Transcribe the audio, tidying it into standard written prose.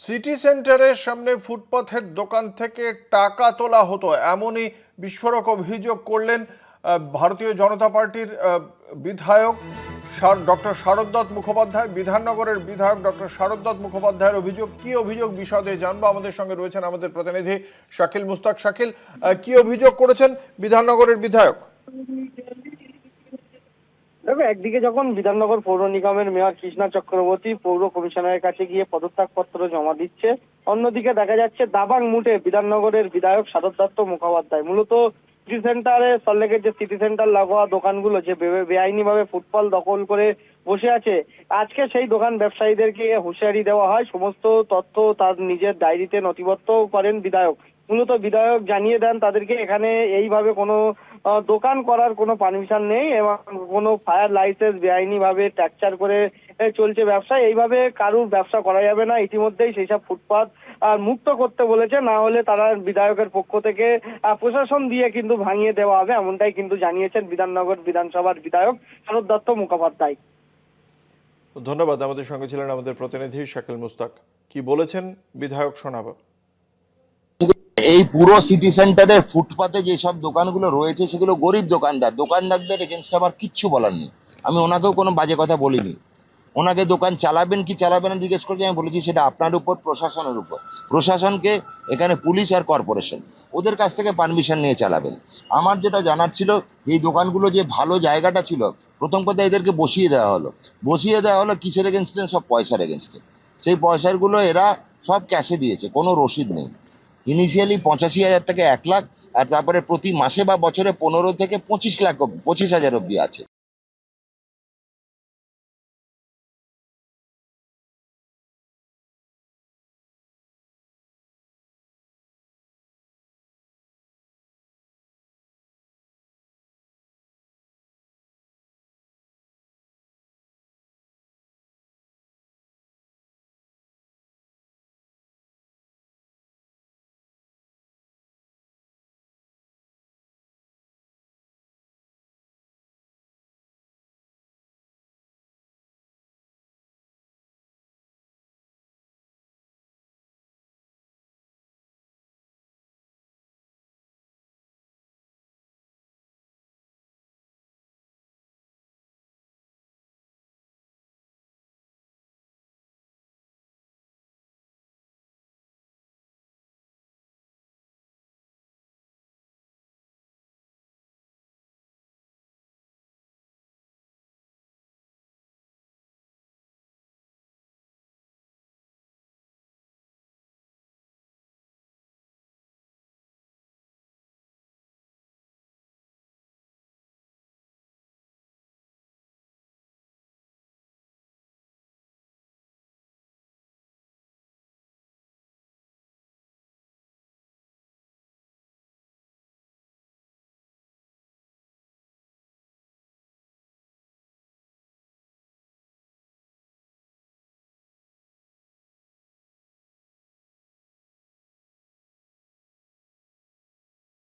City সেন্টারের সামনে ফুটপাথের দোকান থেকে টাকা তোলা হতো, এমনই বিস্ফোরক অভিযোগ করলেন ভারতীয় জনতা পার্টির বিধায়ক ডক্টর শারদত্ত মুখোপাধ্যায়। বিধাননগরের বিধায়ক ডক্টর শারদত্ত মুখোপাধ্যায়ের অভিযোগ। কি অভিযোগ বিশদে জানবো, আমাদের সঙ্গে রয়েছেন আমাদের প্রতিনিধি শাকিল মুস্তাক। শাকিল, কি অভিযোগ করেছেন বিধাননগরের বিধায়ক? দেখো, একদিকে যখন বিধাননগর পৌর নিগমের মেয়র কৃষ্ণা চক্রবর্তী পৌর কমিশনারের কাছে গিয়ে পদত্যাগপত্র জমা দিচ্ছে, অন্যদিকে দেখা যাচ্ছে দাবাং মুটে বিধাননগরের বিধায়ক শারদত্ত মুখোপাধ্যায় মূলত সিটি সেন্টারে, সল্টলেকের যে সিটি সেন্টার লাগোয়া দোকানগুলো যে বেআইনিভাবে ফুটপাল দখল করে বসে আছে, আজকে সেই দোকান ব্যবসায়ীদেরকে হুঁশিয়ারি দেওয়া হয়। সমস্ত তথ্য তার নিজের ডায়েরিতে নথিবদ্ধ করেন বিধায়ক। মূলত বিধায়ক জানিয়ে দেন তাদেরকে এখানে এইভাবে কোনো দোকান করার কোনো পারমিশন নেই এবং কোনো ফায়ার লাইসেন্স বেআইনি ভাবে ট্যাকচার করে চলছে ব্যবসা, এইভাবে কারুর ব্যবসা করা যাবে না। ইতিমধ্যেই সেই সব ফুটপাত মুক্ত করতে বলেছে, না হলে তারা বিধায়কের পক্ষ থেকে প্রশাসন দিয়ে কিন্তু ভাঙিয়ে দেওয়া হবে, এমনটাই কিন্তু জানিয়েছেন বিধাননগর বিধানসভার বিধায়ক শারদত্ত মুখোপাধ্যায়। ধন্যবাদ। আমাদের সঙ্গে ছিলেন আমাদের প্রতিনিধি শাকিল মুস্তাক। কি বলেছেন বিধায়ক শোনাবো। এই পুরো সিটি সেন্টারের ফুটপাতে যেসব দোকানগুলো রয়েছে সেগুলো গরিব দোকানদারদের এগেনস্টে আমার কিচ্ছু বলার নেই। আমি ওনাকেও কোনো বাজে কথা বলিনি। ওনাকে দোকান চালাবেন কি চালাবেন না জিজ্ঞেস করেছি, আমি বলেছি সেটা আপনার উপর, প্রশাসনের উপর। প্রশাসনকে, এখানে পুলিশ আর কর্পোরেশন, ওদের কাছ থেকে পারমিশন নিয়ে চালাবেন। আমার যেটা জানার ছিল, এই দোকানগুলো যে ভালো জায়গাটা ছিল, প্রথম কথা এদেরকে বসিয়ে দেওয়া হলো কিসের এগেনস্টে? সব পয়সার এগেনস্টে। সেই পয়সাগুলো এরা সব ক্যাশে দিয়েছে, কোনো রসিদ নেই। ইনিশিয়ালি 85,000 থেকে 1 লাখ, আর তারপরে প্রতি মাসে বা বছরে 15 থেকে 25 লাখ 25,000 অব্দি আছে।